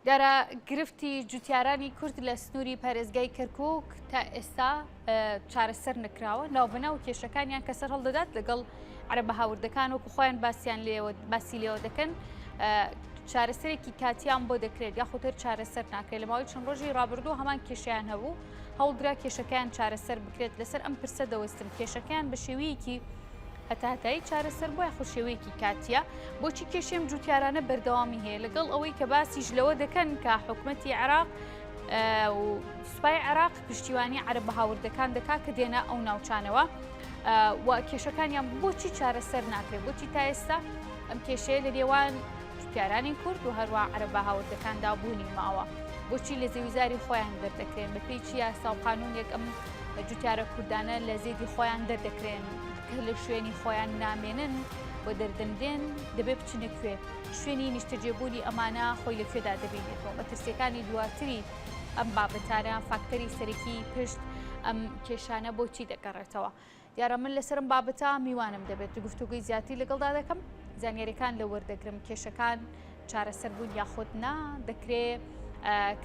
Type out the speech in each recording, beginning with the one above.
دیارە گرفتی جوتیارانی کورد لە سنووری پارێزگای کەرکووک تا ئێستا چارەسەر نکراوە ناوبەناو کێشەکانیان کەسەر هەڵدەدات لەگەڵ عەرەبە هاوردەکان وەکو خۆیان باسی لێوە دەکەن چارەسەرێکی کاتیان بۆ دەکرێت یاخودتر چارەسەر ناکرێت لە ماوەی چەند ڕۆژی ڕابردوو هەمان کێشیان هەبوو هەوڵدرا کێشەکەیان چارەسەر بکرێت لەسەر ئەم پرسە دەوەستن کێشەکەیان بە شێوەیەکی هەتاتایی چارەسەر بۆ یاخود شێوەیەکی کاتیە بۆچی کێشێم جوتیارانە بەردەوامی هەیە لەگەڵ ئەوەی کە باسیش لەوە دەکەن کە حکوومەتی عێراق و سوپای عێراق پشتیوانی عەرەبە هاوردەکان دەکات کە دێنە ئەو ناوچانەوە و کێشەکانیان بۆچی چارەسەر ناکرێت بۆچی تا ئێستا ئەم کێشەیە لە نێوان جوتیارانی کورد و هەروە عەرەبە هاوردەکاندا بوونی ماوە بۆچی لە زەویزاری خۆیان دەردەکرێن بە پێی چی یاسا و قانونێک ئەم جوتیارە کوردانە لە زێدی خۆیان دەردەکرێن لە شوێنی خۆیان نامێنن بۆ دەردەندێن دەبێ بچنە کوێ شوێنی نیشتەجێبوونی ئەمانە خۆی لەکوێدا دەبینێتەوە بە ترسیەکانی دواتری ئەم بابەتانە فاکتەری سەرەکی پشت ئەم کێشانە بۆچی دەگەڕێتەوە دیارە من لەسەرم بابەتە میوانم دەبێت گفتوگوی زیاتری لەگەڵدا دەکەم زانیاریەکان لە وەردەگرم کێشەکان چارەسەر بوون یاخود نا دەکرێت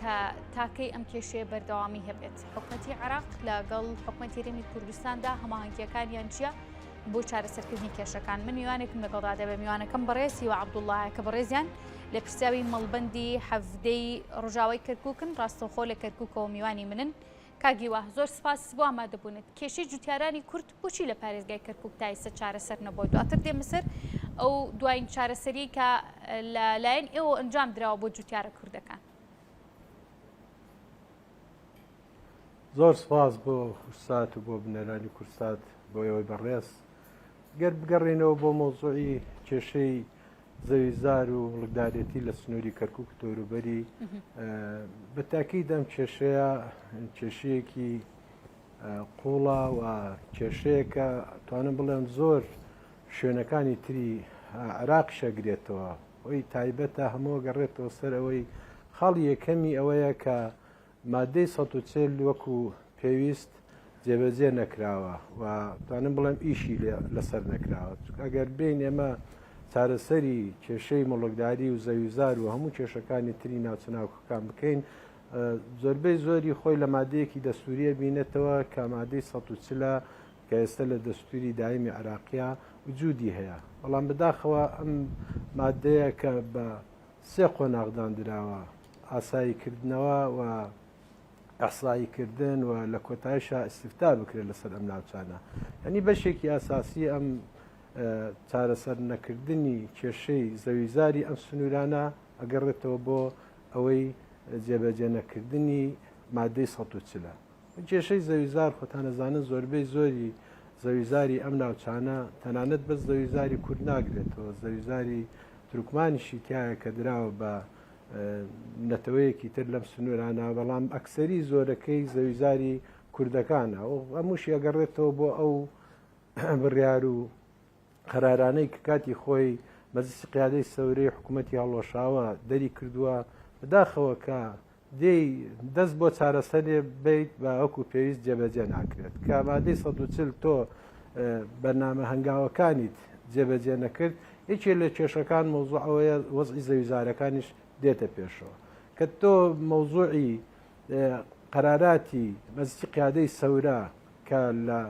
کە تاکەی ئەم کێشەیە بەردەوامی هەبێت حکوومەتی عێراق لەگەڵ حکوومەتی هەرێمی کوردستاندا هەماهەنگیەکانیان چییە بۆ چارەسەرکردنی کێشەکان من میوانێکم لەگەڵدا دەبێ میوانەکەم بەڕێزی و عەبدوڵڵایە کە بەڕێزیان لە پرسیاوی مەڵبەندی هەفتەی ڕۆژاوای کەرکووکن ڕاستەوخۆ لە کەرکووکەوە میوانی منن کاگیوە زۆر سپاس بۆ ئامادەبوونت کێشەی جوتیارانی کورد بۆچی لە پارێزگای کەرکووک تا ئێستا چارەسەر نەبووە دواتر دێمە سەر ئەو دوایین چارەسەری کە لەلایەن ئێوە ئەنجام درراوە بۆ جوتیارە کوردەکان زۆر سپاس بۆ کورسات و بۆ بنەرانی کورسات بۆ ئێوەی بەڕێز گەر بگەڕێنەوە بۆ مۆزوعی کێشەی زەویزار و وڵکدارێتی لە سنووری کەرکووک تۆروبەری بە تاکید ئەم کێشەیە کێشەیەکی قوڵە و کێشەیەکە توانم بڵێم زۆر شوێنەکانی تری عێراق شەگرێتەوە ئەوی تایبەتە هەموو گەڕێتەوە سەر ئەوەی خاڵی یەکەمی ئەوەیە کە مادەی ١40 وەکو پێویست جێبەجێ نەکراوە و توانم بڵێم ئیشی لەسەر نەکراوە ئەگەر بین ئێمە چارەسەری کێشەی مڵکداری و زەویزار و هەموو کێشەکانی تری ناوچەناوکەکان بکەین زۆربەی زۆری خۆی لە مادەیەکی دەستوریە بینێتەوە کە مادەی ١40 کە ئێستا لە دەستوری دایمی عێراقیە وجودی هەیە بەڵام بەداخەوە ئەم مادەیە کە بە سێ قۆناغدان دراوە ئاساییکردنەوە و ئەحساییکردن و لە کۆتاییشە ئیستیفتا بکرێت لەسەر ئەم ناوچانە یعنی بەشێکی ئاساسی ئەم چارەسەر نەکردنی کێشەی زەویزاری ئەم سنوورانە ئەگەڕێتەوە بۆ ئەوەی جێبەجێ نەکردنی مادەی ١40 کێشەی زەویزار خۆتانەزانن زۆربەی زۆری زەویزاری ئەم ناوچانە تەنانەت بەس زەویزاری کورد ناگرێتەوە زەویزاری تورکمانیشی تایە کە دراوە بە نەتەوەیەکی تر لەم سنوورانە بەڵام ئەکسەری زۆرەکەی زەویزاری کوردەکانە هەمووشی ئەگەڕێتەوە بۆ ئەو بڕیار و قەرارانەی کە کاتی خۆی مەجلیسی قیادەی سەورەی حکوومەتی هەڵۆشاوە دەری کردووە بەداخەوە کە دێی دەست بۆ چارەسەرێ بیت بە ئەوکو پێویست جێبەجێ ناکرێت کە مادەی ١40 تۆ بەرنامە هەنگاوەکانیت جێبەجێ نەکرد یەکێ لە کێشەکان مۆزوع ئەوەیە وەزعی زەویزارەکانیش دێتە پێشەوە کە تۆ مەوزوعی قەراراتی مەجلیسی قیادەی سەورە کە لە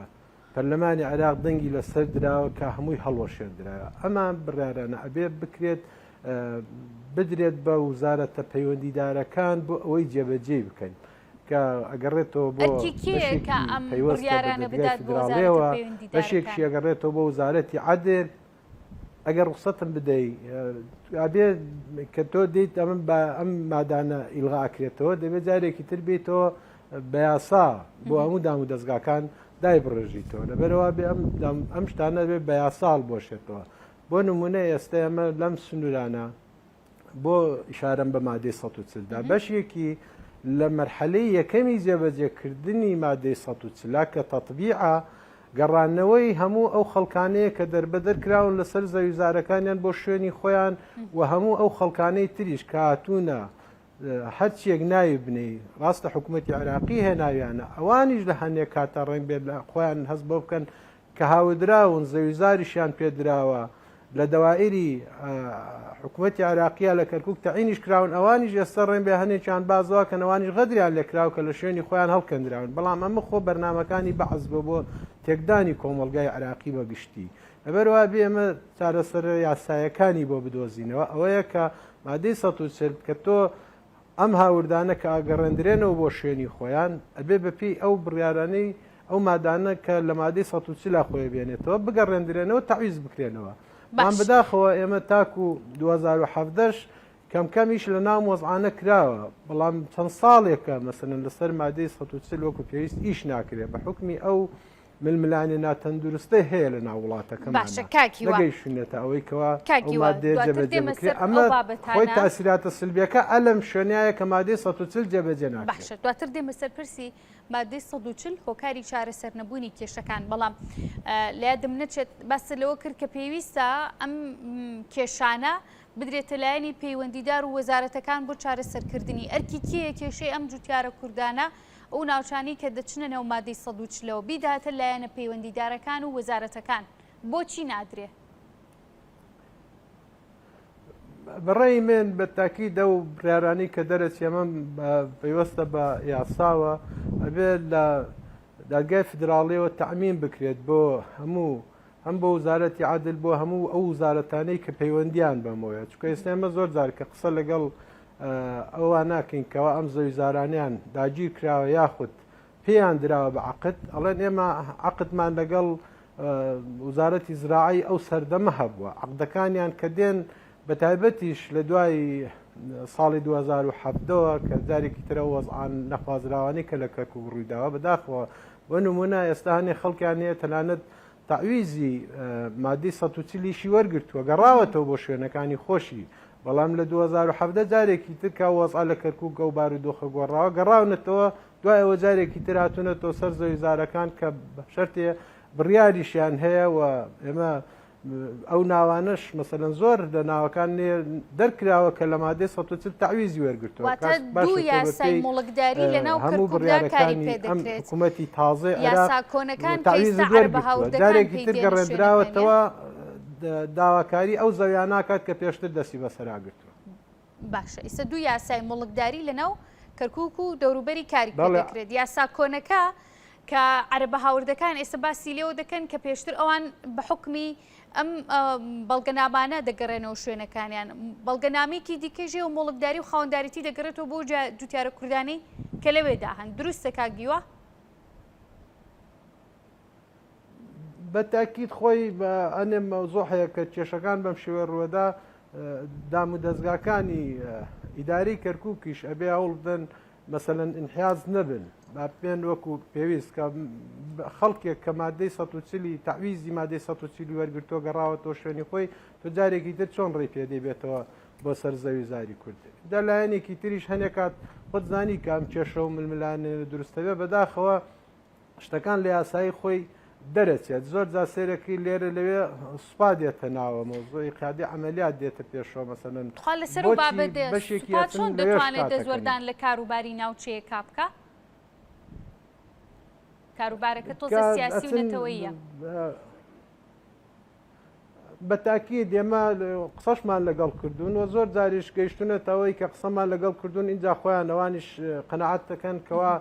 پەرلەمانی عێراق دەنگی لەسەر دراوە کە هەمووی هەڵوەشێردراوە ئەمە بڕیارانە ئەبێ بکرێت بدرێت بە وزارەتە پەیوەندیدارەکان بۆ ئەوەی جێبەجێ بکەن کە ئەگەڕێتەوە بۆ پەیوەستەوە بەشێکشی ئەگەڕێتەوە بۆ وزارەتی عەدل ئەگەر ڕوخسەتم بدەیت ئابێ کە تۆ دەیت ئەمن بە ئەم مادانە ئیلغاکرێتەوە دەبێت جارێکی تر بێتەوە بە یاسا بۆ هەموو دام و دەستگاکان دای بڕژیتەوە لەبەرەوە بێ ئەم شتانە بێ بە یاساڵ بۆشێتەوە بۆ نمونە ئێستا ئەمە لەم سنوورانە بۆ ئیشارەم بە مادەی ١40 بەشێکی لە مەرحەلەی یەکەمی جێبەجێکردنی مادەی ١40 کە تەطبیعە گەڕانەوەی هەموو ئەو خەڵکانەیە کە دەربەدەرکراون لەسەر زەویزارەکانیان بۆ شوێنی خۆیان و هەموو ئەو خەڵکانەی تریش کاتوونە هەرچیەک ناوی بنی ڕاستە حکوومەتی عێراقی هێناویانە ئەوانیش لە هەندێک کاتە ڕێنگ بێت لە خۆیان هەست بۆ بکەن کە هاودراون زەویزاریشیان پێدراوە لە دەوائری حکوومەتی عراقیە لە کەرکک تەعینیش کراون ئەوانیش ئێستا ڕێن بێ هەنێکیان بازەوە کە نەوانیش غەدریان لێ کراو کە لە شوێنی خۆیان هەڵکەندراون بەڵام ئەمە خۆ بەرنمەکانی بەعز بۆ تێکدانی کۆمەلگای عراقی بە گشتی لەبەروا بێ ئەمە چارەسەر یاسایەکانی بۆ بدۆزینەوە ئەوەیە کە مادەی 140 کە تۆ ئەم هاوردانە کە ئاگەڕێندرێنەوە بۆ شوێنی خۆیان ئەبێ بەپی ئەو بڕیارانەی ئەو مادانە کە لە مادەی 140 خۆی بێنێتەوە بگەڕێندرێنەوە تەعویز بکرێنەوە بەڵام بەداخەوە ئێمە تاکو 2017 کەمکەمیش لە ناو مۆزعانە کراوە بەڵام چەند ساڵێکە مەسەرەن لەسەر مادەی 140 وەکو پێویست ئیش ناکرێت بە حکمی ئەو ململانی ناتەندروستە هەیە لە ناو وڵاتەکەمانگەیشتێتە ئەوەی کەوا ئەمە خۆی تاسیراتە سلبیەکە ئەلم شوێنایە کە مادەی 140 جێبەجێ ناکرێت. باشە دواتر دێمە سەرپرسی مادەی 140 هۆکاری چارەسەر نەبوونی کێشەکان بەڵام لادم نەچێت بەس لەوە کرد کە پێویستە ئەم کێشانە بدرێتە لایەنی پەیوەندیدار و وەزارەتەکان بۆ چارەسەرکردنی ئەرکی کێیە کێشەی ئەم جوتیارە کوردانە ئەو ناوچانی کە دەچنە نێو مادەی 140 بیداتە لایەنە پەیوەندیدارەکان و وەزارەتەکان بۆچی نادرێ؟ بەڕێی من بە تاکیدە و بڕیارانی کە دەرەچی ئەمە پەیوەستە بە یاساوە ئەبێت لە دادگای فدراڵیەوە تەعمیم بکرێت بۆ هەموو هەم بۆ وزارەتی عادل بۆ هەموو ئەو وزارەتانەی کە پەیوەندیان بەمەوەیە چکە ئێستا ئێمە زۆر جار کە قسە لەگەڵ ئەوە ناکەین کەەوە ئەم زەویزارانیان داگیر کراوە یاخود پێیان دراوە بە عقد ئەڵێن ئێمە عقدمان لەگەڵ وزارەتی زراعی ئەو سەردەمە هەبووە عقدەکانیان کە دێن بە تایبەتیش لە دوای ساڵی 2017ەوە کە جارێکی ترە وەزعان نەخوازراوانی کە لە کەرکووک ڕوویداوە بەداخەوە بە نمونە ئێستا هەنێ خەڵکیان هەیە تەنانەت تەعویزی مادەی 140 وەرگرتووە گەڕاوەتەوە بۆ شوێنەکانی خۆشی بەڵام لە 2017 جارێکی تر کا وەزع لە کەرکووک و بارودۆخە گۆڕاوە گەڕاونەتەوە دوای ئەوە جارێکی تر هاتوونەتەوە سەر زەویزارەکان کە شەرتێ بڕیاریشیان هەیە و ئێمە ئەو ناوانش مەسەلەن زۆر لە ناوەکان دەرکراوە کە لە مادەی 140 تەعویزی وەرگرتووە هەموو بڕیارەکانی ئەم حکوومەتی تازە جارێکی تر گەڕێنراوەتەوە داواکاری ئەو زەویان ناکات کە پێشتر دەستی بەسەراگرتووە. باشە ئیسە دوو یاسای مڵکداری لەناو کەرکووک و دەوروبەری کاری دەکرێت یاسا کۆنەکە کە عەرەبە هاوردەکان ئێستا باسی لێەوە دەکەن کە پێشتر ئەوان بە حکمی ئەم بەڵگەنامانە دەگەڕێنەوە شوێنەکانیان بەڵگەنامێکی دیکەژێ و مۆڵکداری و خاوەنداریتی دەگەڕێتەوە بۆ جوتیارە کوردانی کە لەوێدا هەن دروستە کاگیوە؟ بە تاکید خۆی بە ئەنێ مەوزوع هەیە کە کێشەکان بەم شێوە ڕووەدا دام و دەستگاکانی ئیداری کەرکووکیش ئەبێ هەوڵ بدەن مەسەلەن انحیاز نەبن با پێن وەکو پێویست کە خەڵکێک کە مادەی 140 تەعویزی مادەی 140 وەرگرتۆ گەڕاوەتەوە شوێنی خۆی تۆ جارێکی تر چۆن ڕێ پێ دەبێتەوە بۆ سەر زەوی زاری کورد دا لایەنێکی تریش هەنێک کات خۆت زانی کە ئەم کێشە و ململانێ دروستەوێ بەداخەوە شتەکان لە یاسایی خۆی دەرەچێت زۆر جا سێرەکەی لێرە لەوێ سوپا دێتە ناوە مۆزۆی قیادی عملیات دێتە پێشەوە مەسەلەن لەسەر بابەتێ چۆن دەتوانێت دەزوەردان لە کاروباری ناوچەیە کابکە؟ کاروبارەکە تۆزە سیاسی و نەتەوەییە بە تاکید ئێمە قسەشمان لەگەڵ کردوون و زۆر جاریش گەیشتونەتەوەی کە قسەمان لەگەڵ کردوون اینجا خۆیان ئەوانیش قەنەعەت دەکەن کەوا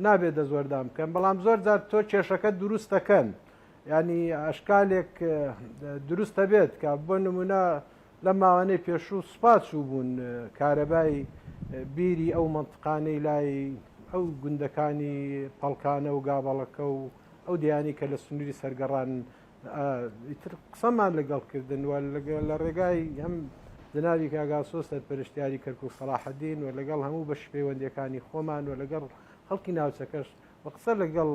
نابێت دەزوەردام بکەن بەڵام زۆر جار تۆ کێشەکە دروست دەکەن ینی ئەشکالێک دروستە بێت کە بۆ نمونە لە ماوانەی پێشوو سوپات چوو بوون کارەبای بیری ئەو منطقانەی لای ئەو گوندەکانی پەڵکانە و گابەڵەکە و ئەو دیانی کە لە سنووری سەرگەڕان قسەمان لەگەڵ کردن و لە ڕێگای ئەم جناوی کاگاسۆ سەرپەرشتیاری کەرکووک سەلاحەدین و لەگەڵ هەموو بەش پەیوەندیەکانی خۆمان و لەگەڵ خەڵکی ناوچەکەش بە قسە لەگەڵ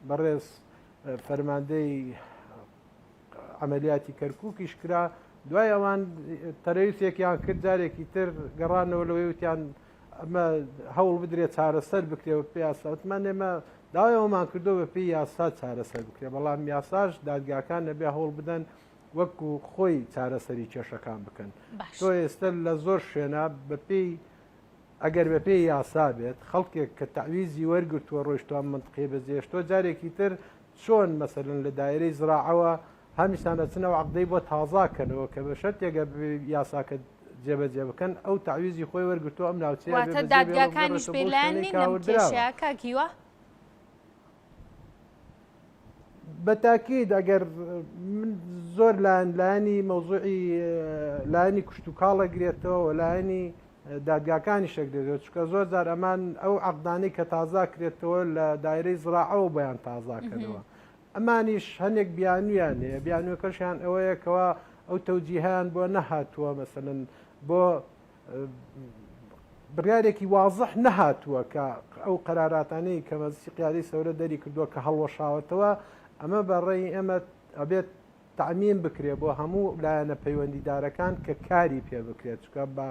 بەڕێز فەرماندەی عملیاتی کەرکووکیش کرا دوای ئەوان تەرەویستێکیان کرد جارێکی تر گەڕانەوە لەوەی وتیان ئەمە هەوڵ بدرێت چارەسەر بکرێەوە پێ یاساوتمان ئێمە داوایەوەمان کردو بە پێی یاسا چارەسەر بکرێ بەڵام یاساش دادگاکان نەبێ هەوڵ بدەن وەکو خۆی چارەسەری کێشەکان بکەن تۆ ئێستا لە زۆر شوێنە بەپێی ئەگەر بە پێی یاسا بێت خەڵکێک کە تەعویزی وەرگرتووە ڕۆیشتوان منطقی بەجێشتۆ جارێکی تر چۆن مەسەلەن لە دایرەی زراعەوە هەمیشانە چنەوە عقدەی بۆ تازاکەنەوە کە بە شەرتێکە یاساکە جێبەجێ بکەن ئەو تعویزی خۆی وەرگرتووە ئەم ناوچەیە واتە دادگاکانیش پێلایەن نین لەم کێشەیە کاکیوە بە تاکید ئەگەر زۆر لایەنی مەوزوعی لایەنی کوشت و کاڵەگرێتەوە لایەنی دادگاکانی شەکرێتەوە چکە زۆر جار ئەمان ئەو عقدانەی کە تازا کرێتەوە لە دایرەی زراعەوە بەیان تازاکەنەوە ئەمانیش هەنێک بیانویان هەیە بیانوەکەشیان ئەوەیەکەوە ئەو تەوجیهیان بۆ نەهاتووە مەسەلەن بۆ بڕیارێکی وازح نەهاتووە کە ئەو قەراراتانەی کە مەجلیسی قیادەی سەورە دەری کردووە کە هەڵوەشاوەتەوە ئەمە بەڕێی ئێمە ئەبێت تعمیم بکرێت بۆ هەموو لایەنە پەیوەندیدارەکان کە کاری پێ بکرێت چکە بە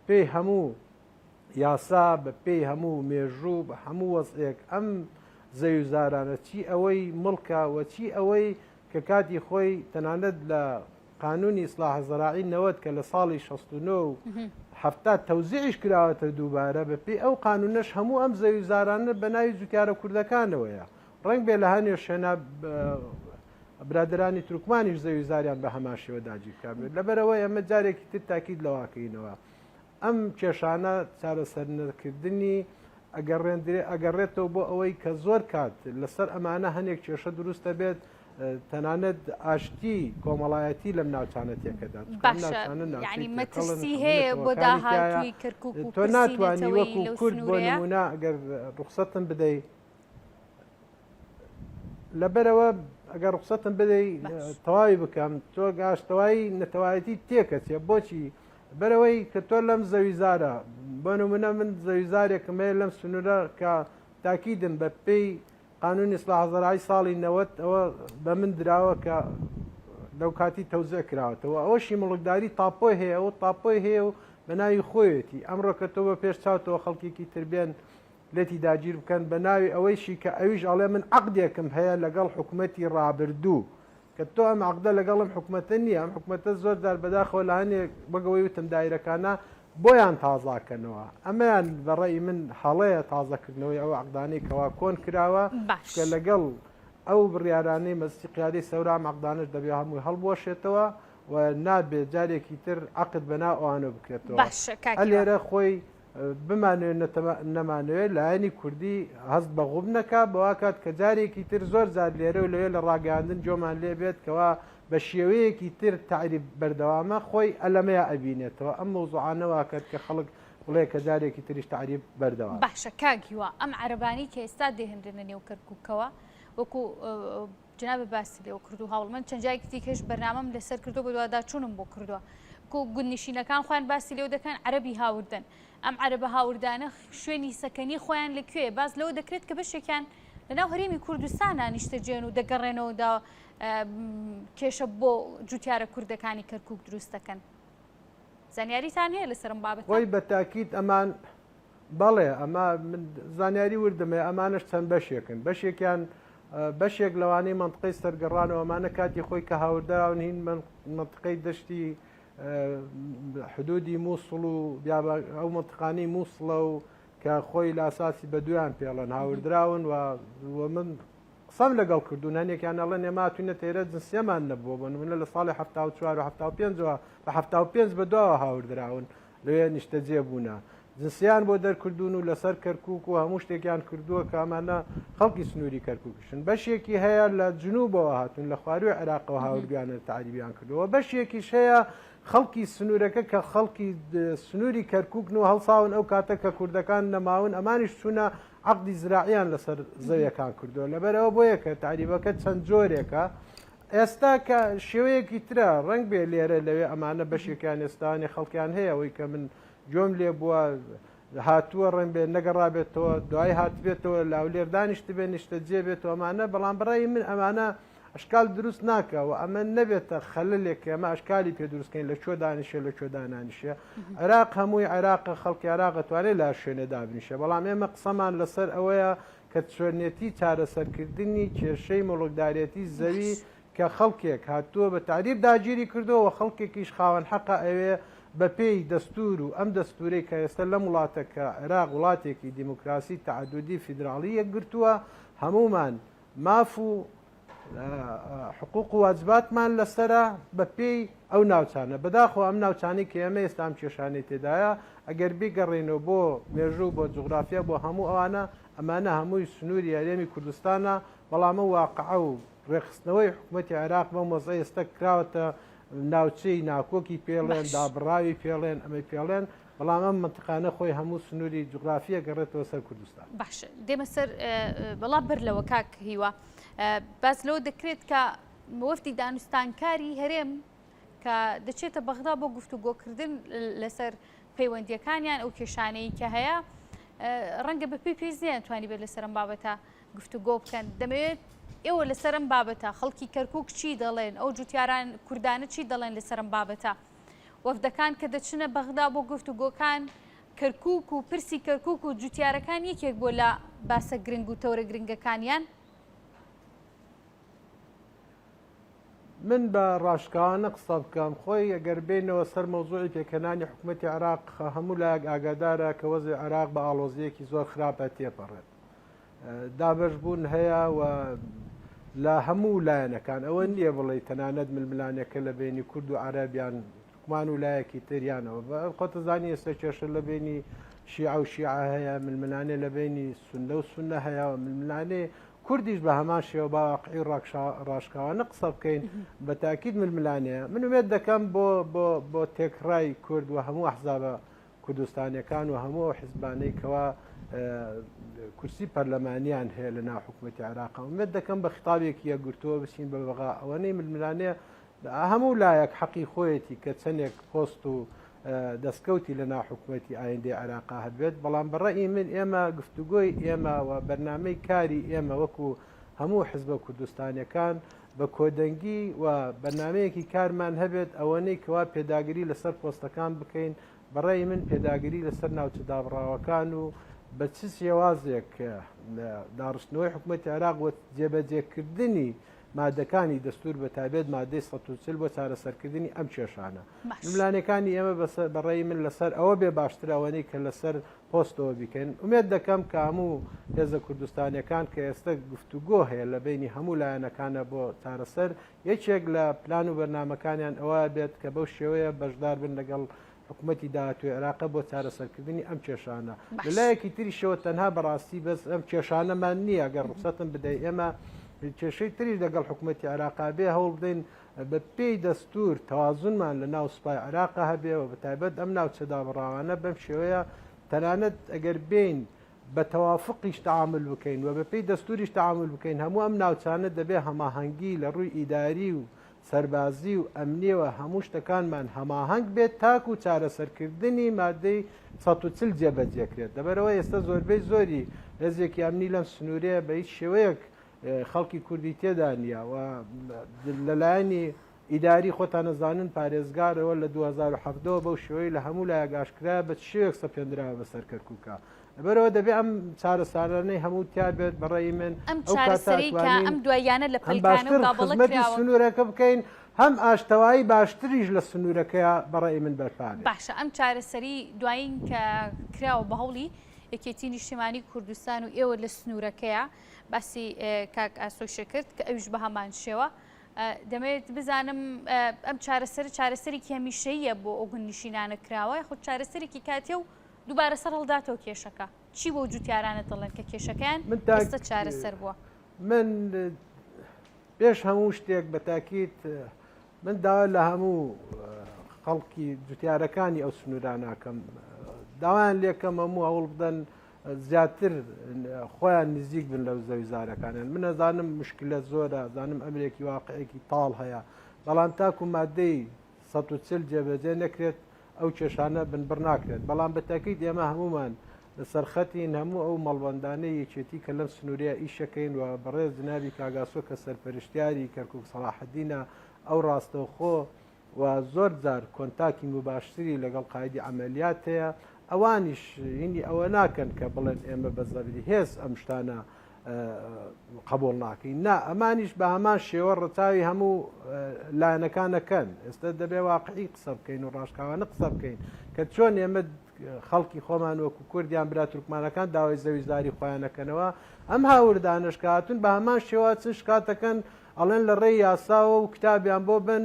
پێی هەموو یاسا بە پێی هەموو مێژوو بە هەموو وەزعێک ئەم زەویزارانە چی ئەوەی مڵکە وە چی ئەوەی کە کاتی خۆی تەنانەت لە قانونی ئیسلاح زەراعی نەوەت کە لە ساڵی 69 هەفتاد تەوزیعیش کراوەتە دووبارە بە پێی ئەو قانونەش هەموو ئەم زەویزارانە بە ناوی جوتیارە کوردەکانەوەیە ڕنگ بێ لە هەنێ شوێنە برادرانی تورکمانیش زەویزاریان بە هەمان شێوە داگیرکار بێت لەبەرەوەی ئەمە جارێکی تر تاکید لەواکەینەوە ئەم کێشانە چارەسەرکردنی ئەگەڕێتەوە بۆ ئەوەی کە زۆر کات لەسەر ئەمانە هەنێک کێشە دروستە بێت تەنانەت ئاشتی کۆمەڵایەتی لەم ناوچانەتێکەدا ینی مەترسی هەیە بۆ داهاتووی کەرکووک و تۆ ناتوانانی وەکو کورد بۆ نمونە ئەگەر ڕوخسەتم بدەیت لەبەرەوە ئەگەر ڕوخسەتم بدەیت تەواوی بکەم تۆ گاشتەوایی نەتەوایەتی تێکەچێ بۆچی بەرەوەی کە تۆ لەم زەویزارە بۆ نمونە من زەویزارێکم هەیە لەم سنوورە کە تاکیدم بە پێی قانونی ئیسلاح زەراعی ساڵی 90 ئەوە بە من دراوە کە لەو کاتی تەوزیع کراوەتەوە ئەوەشی مڵکداری تاپۆی هەیە ئەو تاپۆی هەیە و بە ناوی خۆیەتی ئەمڕۆ کە تۆ بە پێش چاوتەوە خەڵکێکی تربێن لێتی داگیر بکەن بە ناوی ئەوەیشی کە ئەویش ئەڵێ من عقدێکم هەیە لەگەڵ حکوومەتی ڕابردوو کە تۆ ئەم عقدە لەگەڵم حکوومەتە نییە ئەم حکوومەتە زۆر جار بەداخەوە لە هەنێک بەگەوەی وتم دایرەکانە بۆیان تازاکەنەوە ئەمەیان بەڕێی من هەڵەیە تازەکردنەوەی ئەو عقدانەی کەوا کۆن کراوە کە لەگەڵ ئەو بڕیارانەی مەجلیسی قیادەی سەورە عقدانش دەبێ هەمووی هەڵبوەشێتەوە و نابێت جارێکی تر عقد بەناو ئەوانە بکرێتەوە لێرە خۆی بمانوێت نەمانوێت لایەنی کوردی هەست بە غوب نەکا بەوا کات کە جارێکی تر زۆر زار لێرە و لەوێ لە ڕاگەاندن جۆمان لێ بێت کەوا بە شێوەیەکی تر تعریب بەردەوامە خۆی ئەلەمەیە ئەبینێتەوە ئەم مەوزوعانەوە کات کە خەڵک بڵێ کە جارێکی تریش تعریب بەردەوام باشە کاگیوە ئەم عەرەبانی کە ئێستا دێهێنرێنە نێو کەرکووکەوە وەکو جناب باسی لێوە کردو هەوڵمەند چەند جایەکی کەش بەرنامەم لەسەر کردو بە دوواداچوونم بۆ کردووە کۆ گوندنشینەکان خۆیان باسی لێو دەکەن عەرەبی هاوردن ئەم عەرەبە هاوردانە شوێنی سەکەنی خۆیان لەکوێ باز لەوە دەکرێت کە بەشێکیان لەناو هەرێمی کوردستانە نیشتەجێن و دەگەڕێنەوەدا کێشە بۆ جوتیارە کوردەکانی کەرکووک دروست دەکەن زانیاریتان هەیە لەسەرم بابەت وەی بە تاکید ئەمان بەڵێ ئەمە زانیاری وردمێ ئەمانش چەند بەشێکن بەشێکیان بەشێک لەوانەی منطقەی سەرگەڕانەوە ئەمانە کاتی خۆی کە هاورداون هین منطقەی دەشتی حدودی مووسڵ و ئەو منطقانەی مووسڵە و کە خۆی لە ئاساسی بە دویان پێڵەن هاوردراون و من قسەم لەگەڵ کردوون هەنێکیان ئەڵێن ئێماتوینە تێرە جنسیەمان نەبووە بۆ نمونە لە ساڵی 1970 و 1975 بە 1975 بەدواوە هاوردراون لەوێ نیشتەجێ بوونە جنسیان بۆ دەرکردوون و لەسەر کەرکووک و هەموو شتێکیان کردووە کە ئەمانە خەڵکی سنووری کەرکووکشن بەشێکی هەیە لە جنوبەوە هاتون لە خواروی عێراقەوە هاوردیانە تعریبیان کردووە بەشێکیش هەیە خەڵکی سنوورەکە کە خەڵکی سنووری کەرکووکن و هەڵساون ئەو کاتە کە کوردەکان نەماون ئەمانیش چوونە عقدی زراعیان لەسەر زەویەکان کردووە لەبەرەوە بۆیە کە تعریبەکە چەند جۆرێکە ئێستا کە شێوەیەکی ترە ڕنگ بێ لێرە لەوێ ئەمانە بەشێکیان ئێستانی خەڵکیان هەیە ئەوەی کە من جۆم لێ بووە هاتووە ڕنگ بێ نەگەڕابێتەوە دوای هاتبێتەوە لاولێر دانیشت بێ نیشتەجێ بێتەوە ئەمانە بەڵام بڕای من ئەمانە ئەشکال دروست ناکەوە ئەمە نەبێتە خەللێک ئەمە ئەشکالی پێ دروستکەین لە چۆ دانیشە لە چۆ دانانیشە عێراق هەمووی عێراق خەڵکی عێراق توانێت لا شوێنە دابنیشە بەڵام ئێمە قسەمان لەسەر ئەوەیە کە چۆنێتی چارەسەرکردنی کێشەی مڵکدارێتی زەوی کە خەڵکێک هاتووە بە تعریب داگیری کردەوە خەڵکێکیش خاوەن حەقە ئەوێ بە پێی دەستور و ئەم دەستورەی کە ئێستا لە وڵاتەکە عێراق وڵاتێکی دیموکراسی تعدودی فیدراڵی یەکگرتووە هەمومان ماف و حقوق و واجباتمان لەسرە بە پێی ئەو ناوچانە بەداخۆ ئەم ناوچانی کە ئێمە ئێستا ئەم کێشانەی تێدایە ئەگەر بیگەڕێنەوە بۆ مێژوو بۆ جوغرافیا بۆ هەموو ئەمانە هەمووی سنووری هەرێمی کوردستانە بەڵامە واقعە و ڕێخستنەوەی حکوومەتی عێراق بە مۆزە ئێستا کراوەتە ناوچەی ناکۆکی پێڵێن دابڕاوی پێڵێن ئەمەی پێڵێن بەڵام ئەم منتقانە خۆی هەموو سنووری جوغرافیە گەڕێتەوە سەر کوردستان. باش دێمە سەر بەڵام بر لەوە کاک هیوە باس لەوە دەکرێت کە وەفتی دانوستانکاری هەرێم کە دەچێتە بەغدا بۆ گفتوگۆکردن لەسەر پەیوەندیەکانیان ئەو کێشانەی کە هەیە ڕەنگە بە پێویست نەتوانی بێت لەسەر ئەم بابەتە گفتوگۆ بکەن دەمەوێت ئێوە لەسەر ئەم بابەتە خەڵکی کەرکووک چی دەڵێن ئەو جوتیاران کوردانە چی دەڵێن لەسەر ئەم بابەتە وەفدەکان کە دەچنە بەغدا بۆ گفتوگۆکان کەرکووک و پرسی کەرکووک و جوتیارەکان یەکێک بۆ لە باسە گرنگ و تەورە گرنگەکانیان من بە ڕاشکاوانە قسە بکەم خۆی ئەگەر بێنەوە سەر مەوزوعی پێکەنانی حکوومەتی عێراق هەموو لایەک ئاگادارە کە وەزی عێراق بە ئاڵۆزیەکی زۆر خراپە تێپەڕێت دابەشبوون هەیە و لە هەموو لایەنەکان ئەوە نییە بڵێ تەنانەت ململانەکە لە بینی کورد و عەرەبیان حکومان و لایەکی تریانەوە خۆتەزانی ئێستا کێشە لە بینی شیعە و شیعە هەیە ململانێ لە بینی سونە و سونە هەیە و ململانێ کوردیش بە هەمان شێوە باواقعی ڕاشکاوانە قسە بکەین بە تاکید ململانەیە من وێت دەکەم بۆ تێکڕای کورد و هەموو ئەحزابە کوردستانیەکان و هەموو حیزبانەی کەوا کورسی پەرلەمانیان هەیە لە ناو حکوومەتی عێراق وێت دەکەم بە خیتابێکی یەکگرتووە بچین بە بەغا ئەوەنەی ململانەیە هەموو لایەک حەقی خۆیەتی کە چەندێک پۆست و دەستکەوتی لە ناو حکوومەتی ئایندەی عێراقا هەبێت بەڵام بەڕێی من ئێمە گفتوگۆی ئێمە و بەرنامەی کاری ئێمە وەکو هەموو حزبە کوردستانیەکان بە کۆدەنگی و بەرنمەیەکی کارمان هەبێت ئەوەنەی کەوا پێداگیری لەسەر پۆستەکان بکەین بەڕێی من پێداگیری لەسەر ناوچە دابڕاوەکان و بە چ شێوازێک داڕشتنەوەی حکوومەتی عێراق و جێبەجێکردنی مادەکانی دەستور بە تایبێت مادەی 140 بۆ چارەسەرکردنی ئەم کێشانە ململانەکانی ئێمە بەڕێی من لەسەر ئەوە بێ باشتراوەنەی کە لەسەر پۆستەوە بیکەین ومێت دەکەم کە هەموو هێزە کوردستانیەکان کە ئێستا گفتوگۆ هەیە لە بینی هەموو لایەنەکانە بۆ چارەسەر یەکێک لە پلان و بەرنامەکانیان ئەوە بێت کە بەو شێوەیە بەشدار بن لەگەڵ حکوومەتی داهاتوی عێراق بۆ چارەسەرکردنی ئەم کێشانە لەلایەکی تریشەوە تەنها بەڕاستی بەس ئەم کێشانەمان نییە گەر ڕوخسەتم بدەی ئێمە کێشەی تری لەگەڵ حکوومەتی عێراقا بێ هەوڵ بدەین بە پێی دەستور تەوازنمان لە ناو سوپای عێراقا هەبێ و بە تایبەت ئەم ناوچە دابڕاوانە بەم شێوەیە تەنانەت ئەگەر بین بە تەوافقیش تەعامل بکەین و بە پێی دەستوریش تەعامل بکەین هەموو ئەم ناوچانە دەبێ هەماهەنگی لە ڕووی ئیداری و سەربازی و ئەمنیەوە هەموو شتەکانمان هەماهەنگ بێت تاکو و چارەسەرکردنی مادەی 140 جێبەجێکرێت دەبەرەوە ئێستا زۆربەی زۆری هێزێکی ئەمنی لەم سنوورەیە بە هیچ شێوەیەک خەڵکی کوردی تێدا نیە و لەلایەنی ئیداری خۆتان نەزانن پارێزگارەوە لە 2007ەوە بەو شێوەی لە هەموو لایە گاشکرا بە شێوێک سەپێنراوە بەسەر کەرکووکە لەبەرەوە دەبێت ئەم چارەسارانەی هەموو تیا بێت بەڕێی من ئەم چارەسەریکە ئەم دوایانە لە پەلکانە و خزمەتی سنوورەکە بکەین هەم ئاشتەوایی باشتریش لە سنوورەکەیە بەڕێی من بەرپان باشە ئەم چارەسەری دوایین کە کراوە بە هەوڵی یەکێتی نیشتیمانی کوردستان و ئێوە لە سنوورەکەیە باسی کاک ئاسۆشە کرد کە ئەوش بە هەمان شێوە دەمەوێت بزانم ئەم چارەسەرێکی هەمیشەیە بۆ ئۆگن نیشینانە کراوە خود چارەسەرێکی کاتێ و دووبارە سەر هەڵداتەوە کێشەکە چی بۆ جوتیارانە دەڵێن کە کێشەکەیان ئێستا چارەسەر بووە من پێش هەموو شتێک بە تاکید من داوا لە هەموو خەڵکی جوتیارەکانی ئەو سنووراناکەم داوایان لێکەم هەموو هەوڵ بدەن زیاتر خۆیان نزیک بن لەو زەویزارەکانیان من ئەزانم مشکلە زۆرە زانم ئەمرێکی واقعەیەکی تاڵ هەیە بەڵام تاکو مادەی 140 جێبەجێ نەکرێت ئەو کێشانە بنبڕ ناکرێت بەڵام بە تاکید ئێمە هەمومان لەسەر خەتین هەموو ئەو مەڵبەندانەی یەکێتی کە لەم سنوورەیە ئیشەکەین و بەڕێز جنابی کاگاسۆ کە سەرپەرشتیاری کەرکووک سەلاحەدینە ئەو ڕاستەوخۆ و زۆر جار کۆنتاکی مباشری لەگەڵ قایدی عملیات هەیە ئەوانیش هینی ئەوە ناکەن کە بڵێن ئێمە بە زەبری هێز ئەم شتانە قبول ناکەین نا ئەمانیش بە هەمان شێوە ڕەتاوی هەموو لایەنەکانەکەن ئێستا دەبێ واقعی قسە بکەین و ڕاشکاوانە قسە بکەین کە چۆن ئێمە خەڵکی خۆمان وەکو کوردیان برا تورکمانەکان داوای زەویزاری خۆیانەکەنەوە ئەم هاوردانشکاتون بە هەمان شێوە چ شکاتەکەن ئەڵێن لە ڕێی یاساوە و کتابیان بۆ بن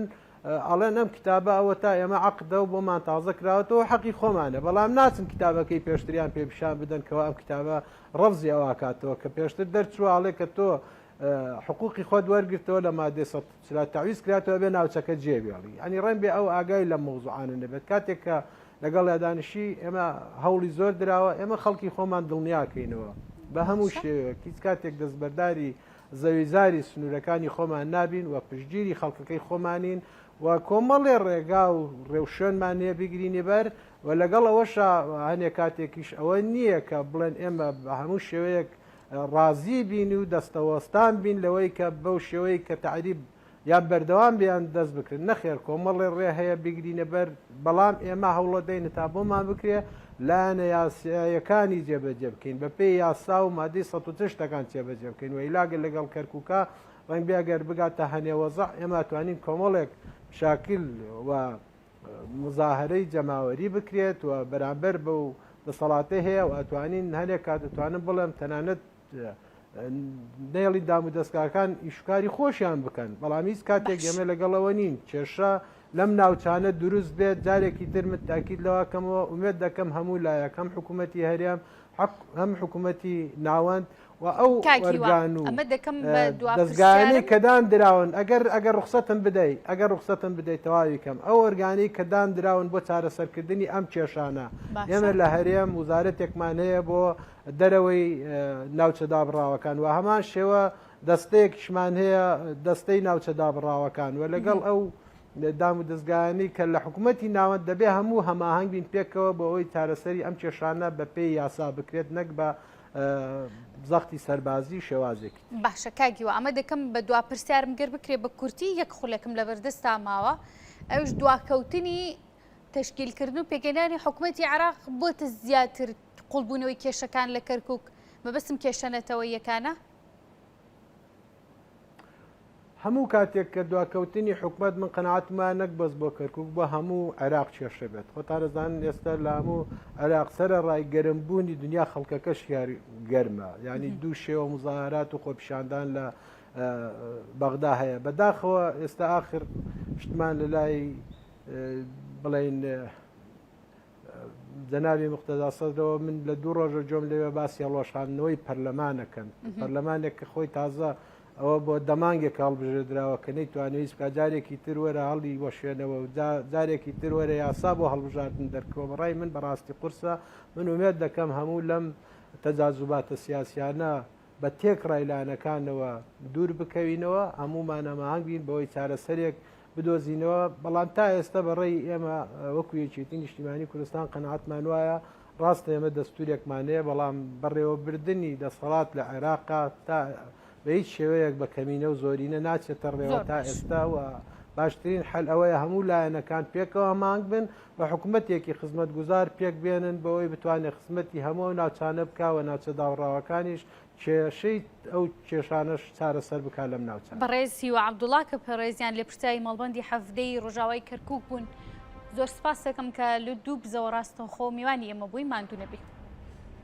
ئەڵێن ئەم کتابە ئەوە تا ئێمە عقدە و بۆمان تازە کراوەتەوە حەقی خۆمانە بەڵام ناچن کتابەکەی پێشتریان پێپیشان بدەن کەەوە ئەم کتابە ڕەفزی ئەوە کاتەوە کە پێشتر دەرچوو ئاڵێ کە تۆ حقوقی خۆت وەرگرتەوە لە مادەی 100 تاویز کراتەوە بێ ناوچەکە جێبێڵی ئەنی ڕێن بێ ئەو ئاگای لە مۆزوعانە نەبێت کاتێک کە لەگەڵ یادانشی ئێمە هەوڵی زۆر درراوە ئێمە خەڵکی خۆمان دڵنیاکەینەوە بە هەموو شێوەیەک هیچ کاتێک دەستبەرداری زەویزاری سنوورەکانی خۆمان نابین و پشتگیری خەڵکەکەی خۆمانین و کۆمەڵێ ڕێگا و ڕێوشێنمان هەیە بگرینی بەر و لەگەڵ ئەوەشە هەنێک کاتێکیش ئەوە نییە کە بڵێن ئێمە بە هەموو شێوەیەک ڕازی بین و دەستەوەستان بین لەوەی کە بەو شێوەی کە تعریب یان بەردەوام بیان دەست بکرن نەخێر کۆمەڵێ ڕێ هەیە بگرینە بەر بەڵام ئێمە هەوڵە دەین تا بۆمان بکرێ لایەنە یاساییەکانی جێبەجێ بکەین بە پێی یاسا و مادەی 100 جێبەجێ بکەین و ئیلاگە لەگەڵ کەرکووکە ڕەنگ بێگەر بگاتە هەنێوەزە ئێمە توانین کۆمەڵێک شاکل و مزاهرەی جەماوەری بکرێت و بەرامبەر بەو دەسەڵاتە هەیە و ئەتوانین هەنێک کات دەتوانم بڵێم تەنانەت نێڵی دام و دەستگاکان ئیشکاری خۆشیان بکەن بەڵام هیچ کاتێک ئێمە لەگەڵەوە نین کێشە لەم ناوچانە دروست بێت جارێکی ترمت تاکید لەواکەمەوە ومێت دەکەم هەموو لایەک هەم حکوومەتی هەرێم هەم حکوومەتی ناوەند و ئەو وەرگان و دەستگایانەی کەدان دراون ئەگەر ڕخسەتم بدەیت ئەگەر ڕخسەتم بدەیت تەواوی کەم ئەو وەرگانەی کەدان دراون بۆ چارەسەرکردنی ئەم کێشانە ئێمە لە هەرێم وزارەتێکمان هەیە بۆ دەرەوەی ناوچە دابڕاوەکان و هەمان شێوە دەستەیەکیشمان هەیە دەستەی ناوچە دابڕاوەکان و لەگەڵ ئەو دام و دەستگایانی کە لە حکوومەتی ناوەند دەبێ هەموو هەماهنگ بین پێکەوە بە ئەوی چارەسەری ئەم کێشانە بە پێی یاسا بکرێت نەک بە زەختی سەربازی شێوازێکی باشە کاگیوە ئەمە دەکەم بە دواپرسیارم گەر بکرێ بە کورتی یەک خولەکەم لە بەردەستا ماوە ئەوش دواکەوتنی تشکیلکردن و پێگەیاندنی حکوومەتی عێراق بۆتە زیاتر قوڵبوونەوەی کێشەکان لە کەرکووک مەبەستم کێشەنەتەوە یەکانە هەموو کاتێک کە دواکەوتنی حکوومەت من قەناعەتمان نەک بەس بۆ کەرکووک بۆ هەموو عێراق کێشە بێت خۆتانەزانن ئێستا لە هەموو عێراق سەرە ڕای گەرمبوونی دنیا خەڵکەکەش گەرمە ینی دوو شێوە مزاهرات و خۆپیشاندان لە بەغدا هەیە بەداخەوە ئێستا ئاخر شتمان لە لای بڵین جەنابی مقتەدا سەدرەوە من لە دوو ڕۆژە جۆم لەوێ باسی هەڵۆشاندنەوەی پەرلەمانەکەن پەرلەمانێک کە خۆی تازە ئەوە بۆ دەمانگێک هەڵبژێردراوە کە نەیتوانێت بکە جارێکی تر وەرە هەڵی وەشوێنەوە و جارێکی تر وەرە یاسا بۆ هەڵبژاردن دەرکەوە بەڕای من بەڕاستی قورسە من ومێت دەکەم هەموو لەم تەجاوزاتە سیاسیانە بە تێک ڕایلانەکانەوە دوور بکەوینەوە هەمومان ئەماهەنگ بین بەوەی چارەسەرێک بدۆزینەوە بەڵام تا ئێستا بەڕێی ئێمە وەکو یەکێتی نیشتیمانی کوردستان قەناعەتمان وایە ڕاستە ئێمە دەستورێکمانەیە بەڵام بەڕێوەبردننی دەسەڵات لە عێراقا تا بە هیچ شێوەیەک بە کەمینە و زۆرینە ناچێتە ڕێوە تا ئێستا و باشترین حل ئەوەیە هەموو لایەنەکان پێکەوە مانگ بن بە حکوومەتێکی خزمەت گوزار پێک بێنن بەوەی بتوانێت خزمەتی هەموو ناوچانە بکوە ناوچە داوڕاوەکانیش کێشەی ئەو کێشانەش چارەسەر بکات لەم ناوچە بەڕێزی و عەبدوڵڵا کە پەرێزیان لە پرسیاری مەڵبەندی هەفتەی ڕۆژاوای کەرکووک بوون زۆر سپاس دەکەم کە لە دوو بزەوە ڕاستەوخۆ میوانی ئێمە بووی ماندوو نەبێت.